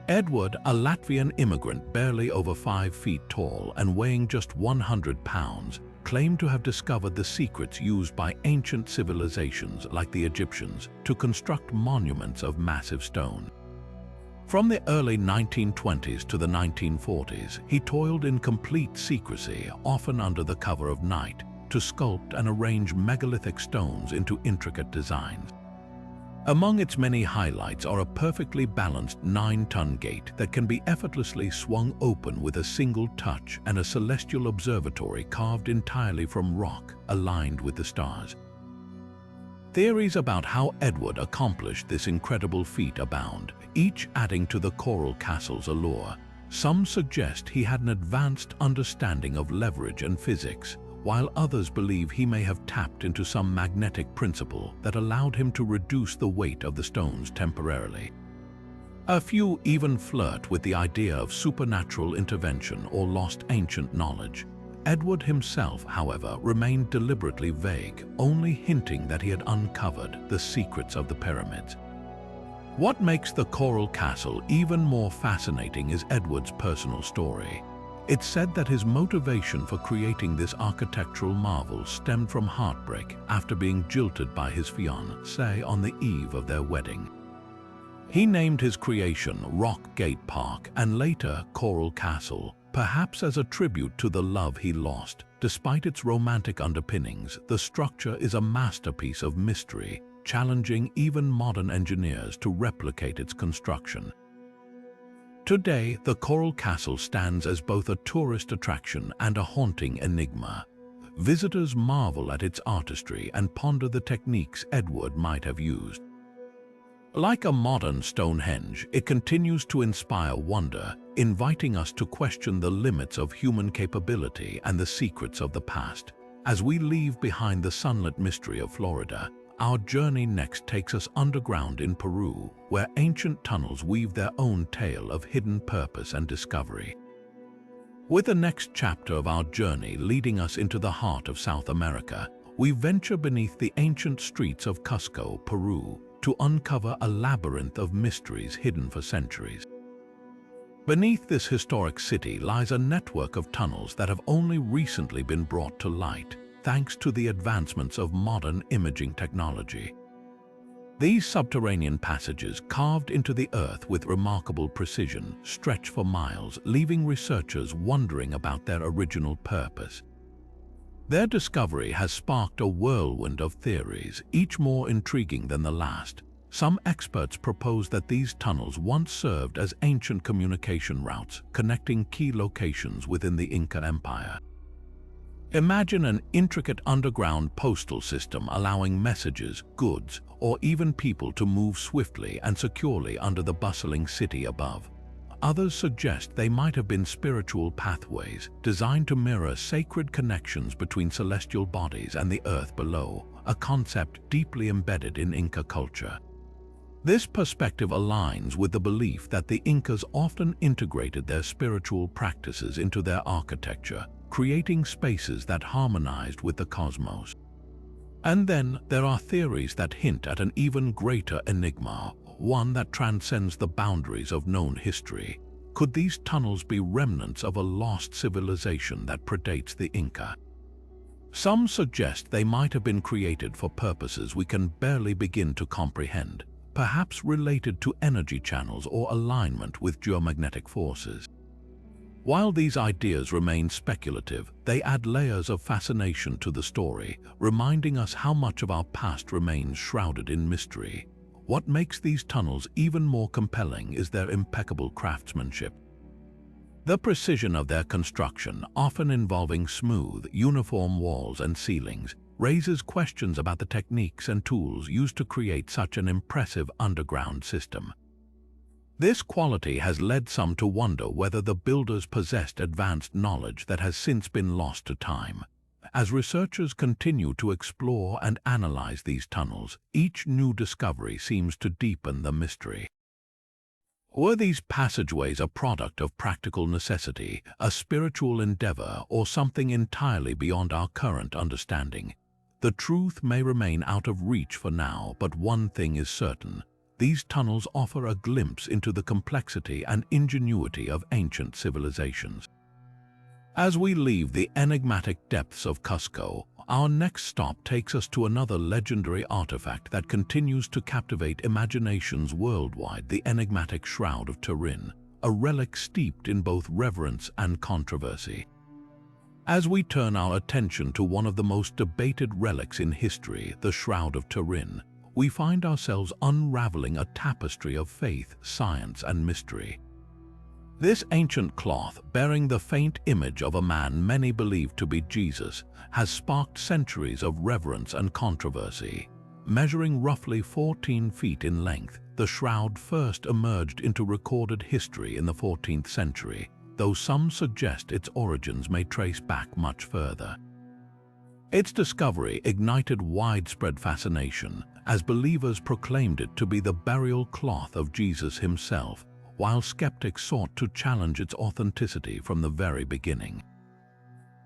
Edward, a Latvian immigrant barely over 5 feet tall and weighing just 100 pounds, claimed to have discovered the secrets used by ancient civilizations like the Egyptians to construct monuments of massive stone. From the early 1920s to the 1940s, he toiled in complete secrecy, often under the cover of night, to sculpt and arrange megalithic stones into intricate designs. Among its many highlights are a perfectly balanced 9-ton gate that can be effortlessly swung open with a single touch and a celestial observatory carved entirely from rock aligned with the stars. Theories about how Edward accomplished this incredible feat abound, each adding to the Coral Castle's allure. Some suggest he had an advanced understanding of leverage and physics, while others believe he may have tapped into some magnetic principle that allowed him to reduce the weight of the stones temporarily. A few even flirt with the idea of supernatural intervention or lost ancient knowledge. Edward himself, however, remained deliberately vague, only hinting that he had uncovered the secrets of the pyramids. What makes the Coral Castle even more fascinating is Edward's personal story. It's said that his motivation for creating this architectural marvel stemmed from heartbreak after being jilted by his fiancée on the eve of their wedding. He named his creation Rock Gate Park and later Coral Castle, perhaps as a tribute to the love he lost. Despite its romantic underpinnings, the structure is a masterpiece of mystery, challenging even modern engineers to replicate its construction. Today, the Coral Castle stands as both a tourist attraction and a haunting enigma. Visitors marvel at its artistry and ponder the techniques Edward might have used. Like a modern Stonehenge, it continues to inspire wonder, inviting us to question the limits of human capability and the secrets of the past. As we leave behind the sunlit mystery of Florida, our journey next takes us underground in Peru, where ancient tunnels weave their own tale of hidden purpose and discovery. With the next chapter of our journey leading us into the heart of South America, we venture beneath the ancient streets of Cusco, Peru, to uncover a labyrinth of mysteries hidden for centuries. Beneath this historic city lies a network of tunnels that have only recently been brought to light, thanks to the advancements of modern imaging technology. These subterranean passages, carved into the earth with remarkable precision, stretch for miles, leaving researchers wondering about their original purpose. Their discovery has sparked a whirlwind of theories, each more intriguing than the last. Some experts propose that these tunnels once served as ancient communication routes, connecting key locations within the Inca Empire. Imagine an intricate underground postal system allowing messages, goods, or even people to move swiftly and securely under the bustling city above. Others suggest they might have been spiritual pathways designed to mirror sacred connections between celestial bodies and the earth below, a concept deeply embedded in Inca culture. This perspective aligns with the belief that the Incas often integrated their spiritual practices into their architecture, creating spaces that harmonized with the cosmos. And then there are theories that hint at an even greater enigma, one that transcends the boundaries of known history. Could these tunnels be remnants of a lost civilization that predates the Inca? Some suggest they might have been created for purposes we can barely begin to comprehend, perhaps related to energy channels or alignment with geomagnetic forces. While these ideas remain speculative, they add layers of fascination to the story, reminding us how much of our past remains shrouded in mystery. What makes these tunnels even more compelling is their impeccable craftsmanship. The precision of their construction, often involving smooth, uniform walls and ceilings, raises questions about the techniques and tools used to create such an impressive underground system. This quality has led some to wonder whether the builders possessed advanced knowledge that has since been lost to time. As researchers continue to explore and analyze these tunnels, each new discovery seems to deepen the mystery. Were these passageways a product of practical necessity, a spiritual endeavor, or something entirely beyond our current understanding? The truth may remain out of reach for now, but one thing is certain. These tunnels offer a glimpse into the complexity and ingenuity of ancient civilizations. As we leave the enigmatic depths of Cusco, our next stop takes us to another legendary artifact that continues to captivate imaginations worldwide: the enigmatic Shroud of Turin, a relic steeped in both reverence and controversy. As we turn our attention to one of the most debated relics in history, the Shroud of Turin, we find ourselves unraveling a tapestry of faith, science, and mystery. This ancient cloth, bearing the faint image of a man many believe to be Jesus, has sparked centuries of reverence and controversy. Measuring roughly 14 feet in length, the shroud first emerged into recorded history in the 14th century, though some suggest its origins may trace back much further. Its discovery ignited widespread fascination, as believers proclaimed it to be the burial cloth of Jesus himself, while skeptics sought to challenge its authenticity from the very beginning.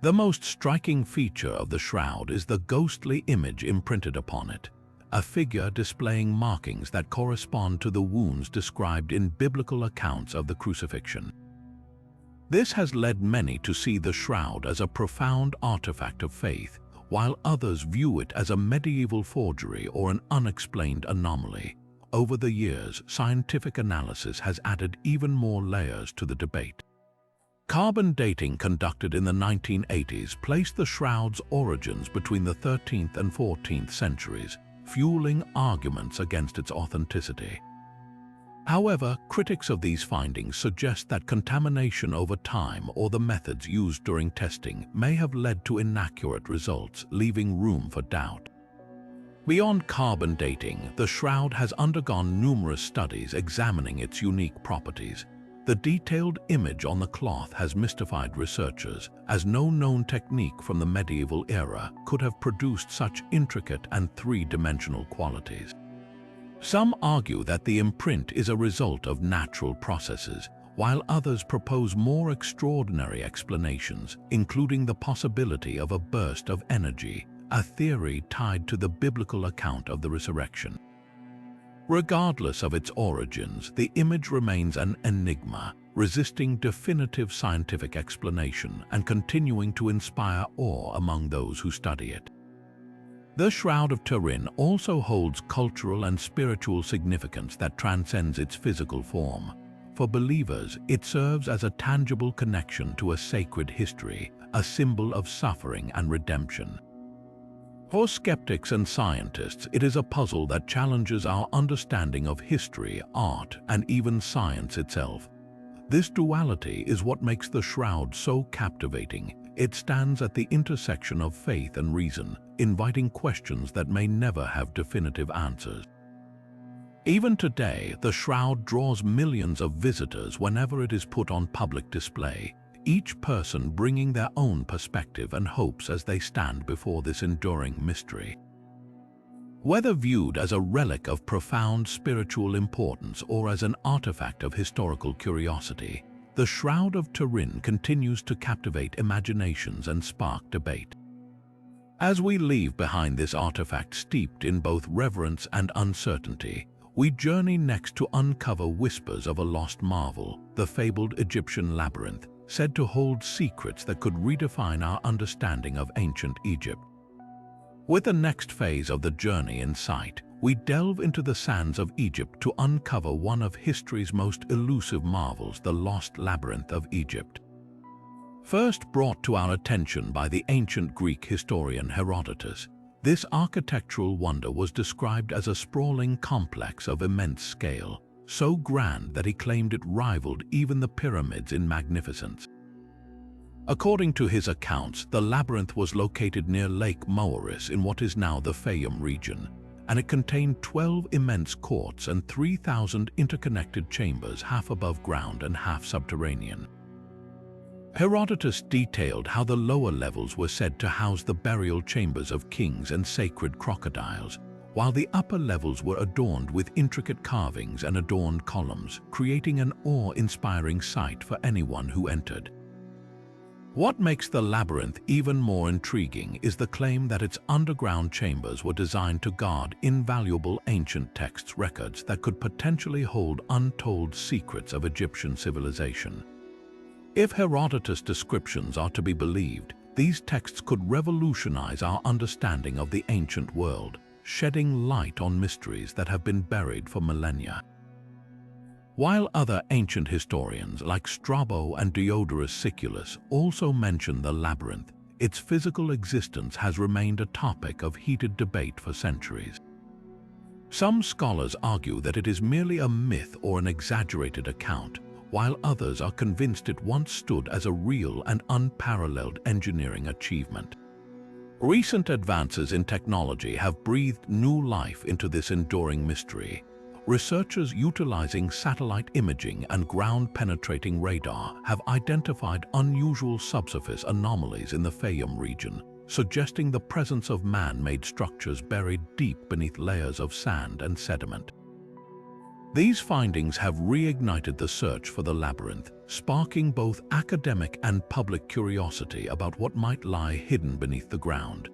The most striking feature of the shroud is the ghostly image imprinted upon it, a figure displaying markings that correspond to the wounds described in biblical accounts of the crucifixion. This has led many to see the shroud as a profound artifact of faith, while others view it as a medieval forgery or an unexplained anomaly. Over the years, scientific analysis has added even more layers to the debate. Carbon dating conducted in the 1980s placed the shroud's origins between the 13th and 14th centuries, fueling arguments against its authenticity. However, critics of these findings suggest that contamination over time or the methods used during testing may have led to inaccurate results, leaving room for doubt. Beyond carbon dating, the shroud has undergone numerous studies examining its unique properties. The detailed image on the cloth has mystified researchers, as no known technique from the medieval era could have produced such intricate and three-dimensional qualities. Some argue that the imprint is a result of natural processes, while others propose more extraordinary explanations, including the possibility of a burst of energy, a theory tied to the biblical account of the resurrection. Regardless of its origins, the image remains an enigma, resisting definitive scientific explanation and continuing to inspire awe among those who study it. The Shroud of Turin also holds cultural and spiritual significance that transcends its physical form. For believers, it serves as a tangible connection to a sacred history, a symbol of suffering and redemption. For skeptics and scientists, it is a puzzle that challenges our understanding of history, art, and even science itself. This duality is what makes the shroud so captivating. It stands at the intersection of faith and reason, inviting questions that may never have definitive answers. Even today, the shroud draws millions of visitors whenever it is put on public display, each person bringing their own perspective and hopes as they stand before this enduring mystery. Whether viewed as a relic of profound spiritual importance or as an artifact of historical curiosity, the Shroud of Turin continues to captivate imaginations and spark debate. As we leave behind this artifact steeped in both reverence and uncertainty, we journey next to uncover whispers of a lost marvel, the fabled Egyptian labyrinth, said to hold secrets that could redefine our understanding of ancient Egypt. With the next phase of the journey in sight, we delve into the sands of Egypt to uncover one of history's most elusive marvels, the lost labyrinth of Egypt. First brought to our attention by the ancient Greek historian Herodotus, this architectural wonder was described as a sprawling complex of immense scale, so grand that he claimed it rivaled even the pyramids in magnificence. According to his accounts, the labyrinth was located near Lake Moeris in what is now the Fayum region, and it contained 12 immense courts and 3,000 interconnected chambers, half above ground and half subterranean. Herodotus detailed how the lower levels were said to house the burial chambers of kings and sacred crocodiles, while the upper levels were adorned with intricate carvings and adorned columns, creating an awe-inspiring sight for anyone who entered. What makes the labyrinth even more intriguing is the claim that its underground chambers were designed to guard invaluable ancient texts records that could potentially hold untold secrets of Egyptian civilization. If Herodotus' descriptions are to be believed, these texts could revolutionize our understanding of the ancient world, shedding light on mysteries that have been buried for millennia. While other ancient historians like Strabo and Diodorus Siculus also mention the labyrinth, its physical existence has remained a topic of heated debate for centuries. Some scholars argue that it is merely a myth or an exaggerated account, while others are convinced it once stood as a real and unparalleled engineering achievement. Recent advances in technology have breathed new life into this enduring mystery. Researchers utilizing satellite imaging and ground-penetrating radar have identified unusual subsurface anomalies in the Fayum region, suggesting the presence of man-made structures buried deep beneath layers of sand and sediment. These findings have reignited the search for the labyrinth, sparking both academic and public curiosity about what might lie hidden beneath the ground.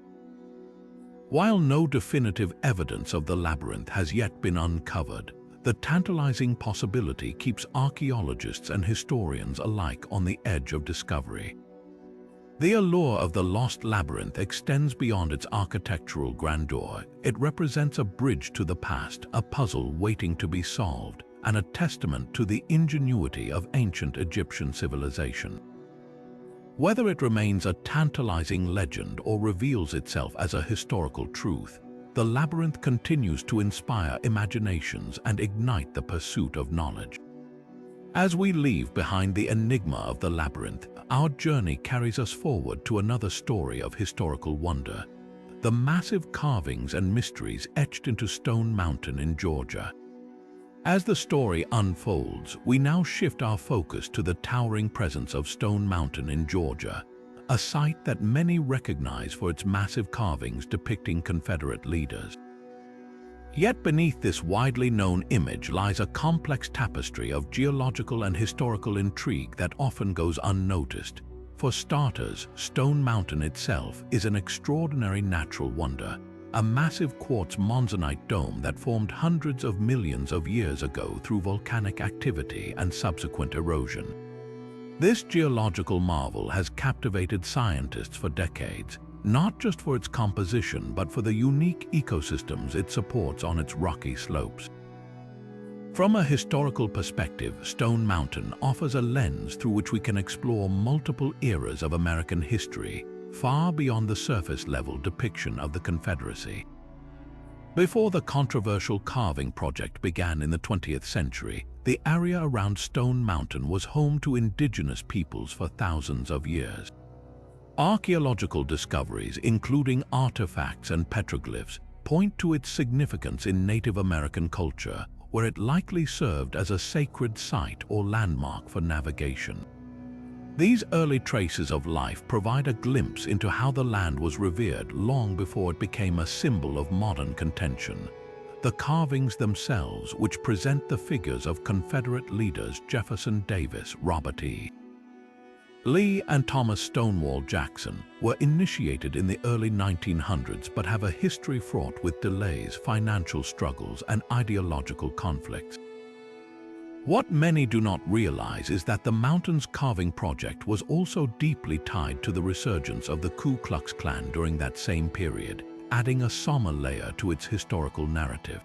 While no definitive evidence of the labyrinth has yet been uncovered, the tantalizing possibility keeps archaeologists and historians alike on the edge of discovery. The allure of the lost labyrinth extends beyond its architectural grandeur. It represents a bridge to the past, a puzzle waiting to be solved, and a testament to the ingenuity of ancient Egyptian civilization. Whether it remains a tantalizing legend or reveals itself as a historical truth, the labyrinth continues to inspire imaginations and ignite the pursuit of knowledge. As we leave behind the enigma of the labyrinth, our journey carries us forward to another story of historical wonder, the massive carvings and mysteries etched into Stone Mountain in Georgia. As the story unfolds, we now shift our focus to the towering presence of Stone Mountain in Georgia, a site that many recognize for its massive carvings depicting Confederate leaders. Yet beneath this widely known image lies a complex tapestry of geological and historical intrigue that often goes unnoticed. For starters, Stone Mountain itself is an extraordinary natural wonder, a massive quartz monzonite dome that formed hundreds of millions of years ago through volcanic activity and subsequent erosion. This geological marvel has captivated scientists for decades, not just for its composition but for the unique ecosystems it supports on its rocky slopes. From a historical perspective, Stone Mountain offers a lens through which we can explore multiple eras of American history, far beyond the surface-level depiction of the Confederacy. Before the controversial carving project began in the 20th century, the area around Stone Mountain was home to indigenous peoples for thousands of years. Archaeological discoveries, including artifacts and petroglyphs, point to its significance in Native American culture, where it likely served as a sacred site or landmark for navigation. These early traces of life provide a glimpse into how the land was revered long before it became a symbol of modern contention. The carvings themselves, which present the figures of Confederate leaders Jefferson Davis, Robert E. Lee and Thomas Stonewall Jackson, were initiated in the early 1900s but have a history fraught with delays, financial struggles, and ideological conflicts. What many do not realize is that the mountain's carving project was also deeply tied to the resurgence of the Ku Klux Klan during that same period, adding a somber layer to its historical narrative.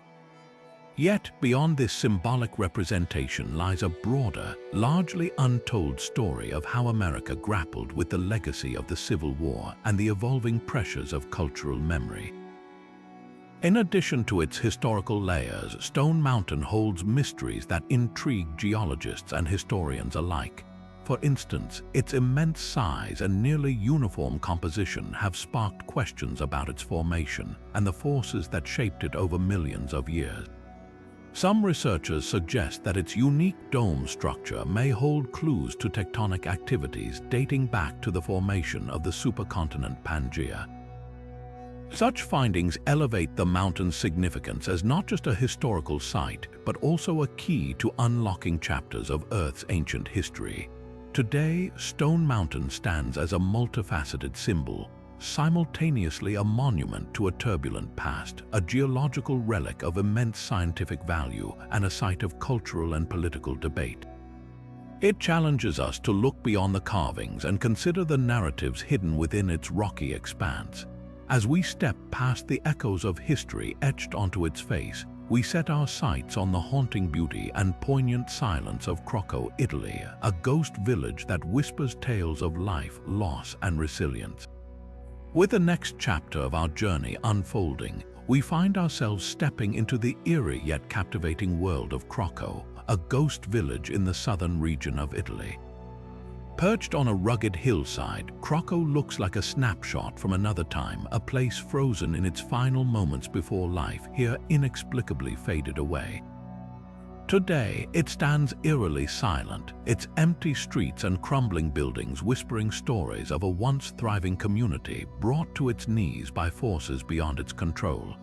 Yet, beyond this symbolic representation lies a broader, largely untold story of how America grappled with the legacy of the Civil War and the evolving pressures of cultural memory. In addition to its historical layers, Stone Mountain holds mysteries that intrigue geologists and historians alike. For instance, its immense size and nearly uniform composition have sparked questions about its formation and the forces that shaped it over millions of years. Some researchers suggest that its unique dome structure may hold clues to tectonic activities dating back to the formation of the supercontinent Pangaea. Such findings elevate the mountain's significance as not just a historical site, but also a key to unlocking chapters of Earth's ancient history. Today, Stone Mountain stands as a multifaceted symbol, simultaneously a monument to a turbulent past, a geological relic of immense scientific value, and a site of cultural and political debate. It challenges us to look beyond the carvings and consider the narratives hidden within its rocky expanse. As we step past the echoes of history etched onto its face, we set our sights on the haunting beauty and poignant silence of Crocco, Italy, a ghost village that whispers tales of life, loss, and resilience. With the next chapter of our journey unfolding, we find ourselves stepping into the eerie yet captivating world of Crocco, a ghost village in the southern region of Italy. Perched on a rugged hillside, Crocco looks like a snapshot from another time, a place frozen in its final moments before life here inexplicably faded away. Today, it stands eerily silent, its empty streets and crumbling buildings whispering stories of a once thriving community brought to its knees by forces beyond its control.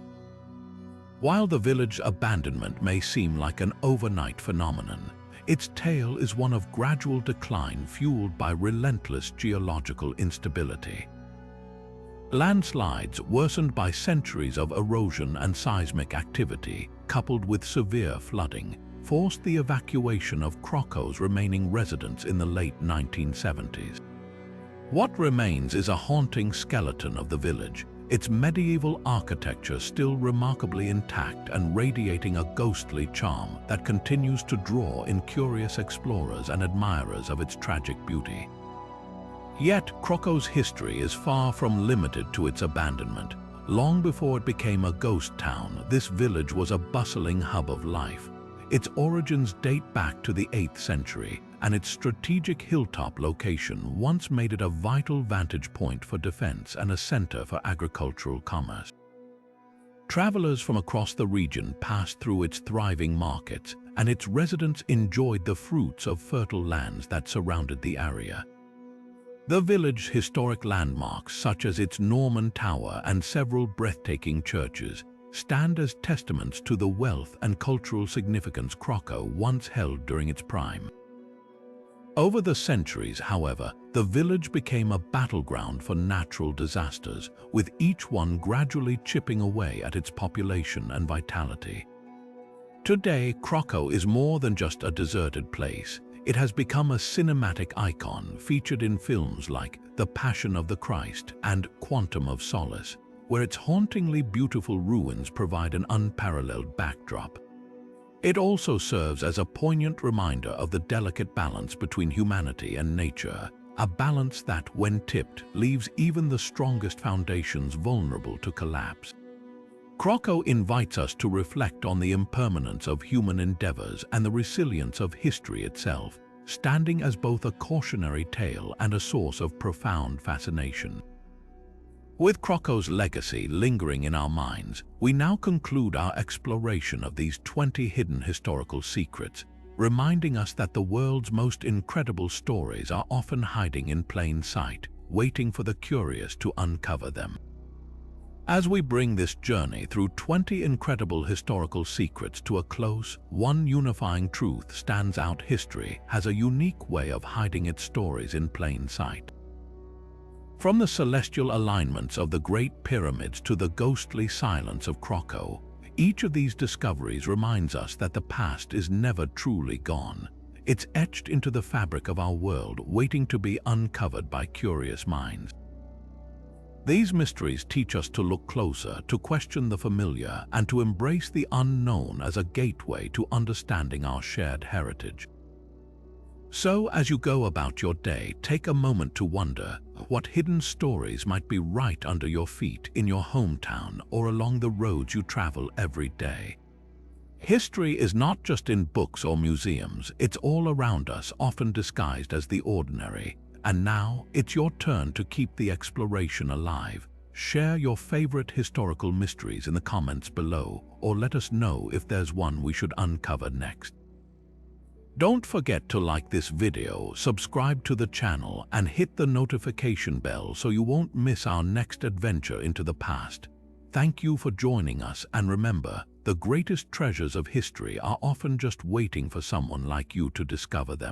While the village's abandonment may seem like an overnight phenomenon, its tale is one of gradual decline fueled by relentless geological instability. Landslides worsened by centuries of erosion and seismic activity, coupled with severe flooding, forced the evacuation of Crocco's remaining residents in the late 1970s. What remains is a haunting skeleton of the village, its medieval architecture still remarkably intact and radiating a ghostly charm that continues to draw in curious explorers and admirers of its tragic beauty. Yet, Crocco's history is far from limited to its abandonment. Long before it became a ghost town, this village was a bustling hub of life. Its origins date back to the 8th century, and its strategic hilltop location once made it a vital vantage point for defense and a center for agricultural commerce. Travelers from across the region passed through its thriving markets, and its residents enjoyed the fruits of fertile lands that surrounded the area. The village's historic landmarks, such as its Norman Tower and several breathtaking churches, stand as testaments to the wealth and cultural significance Crocco once held during its prime. Over the centuries, however, the village became a battleground for natural disasters, with each one gradually chipping away at its population and vitality. Today, Crocco is more than just a deserted place. It has become a cinematic icon featured in films like The Passion of the Christ and Quantum of Solace, where its hauntingly beautiful ruins provide an unparalleled backdrop. It also serves as a poignant reminder of the delicate balance between humanity and nature, a balance that, when tipped, leaves even the strongest foundations vulnerable to collapse. Crocco invites us to reflect on the impermanence of human endeavors and the resilience of history itself, standing as both a cautionary tale and a source of profound fascination. With Crocco's legacy lingering in our minds, we now conclude our exploration of these 20 hidden historical secrets, reminding us that the world's most incredible stories are often hiding in plain sight, waiting for the curious to uncover them. As we bring this journey through 20 incredible historical secrets to a close, one unifying truth stands out: history has a unique way of hiding its stories in plain sight. From the celestial alignments of the Great Pyramids to the ghostly silence of Crocco, Each of these discoveries reminds us that the past is never truly gone. It's etched into the fabric of our world, waiting to be uncovered by curious minds. These mysteries teach us to look closer, to question the familiar, and to embrace the unknown as a gateway to understanding our shared heritage. So, as you go about your day, take a moment to wonder what hidden stories might be right under your feet in your hometown or along the roads you travel every day. History is not just in books or museums, it's all around us, often disguised as the ordinary. And now, it's your turn to keep the exploration alive. Share your favorite historical mysteries in the comments below, or let us know if there's one we should uncover next. Don't forget to like this video, subscribe to the channel, and hit the notification bell so you won't miss our next adventure into the past. Thank you for joining us, and remember, the greatest treasures of history are often just waiting for someone like you to discover them.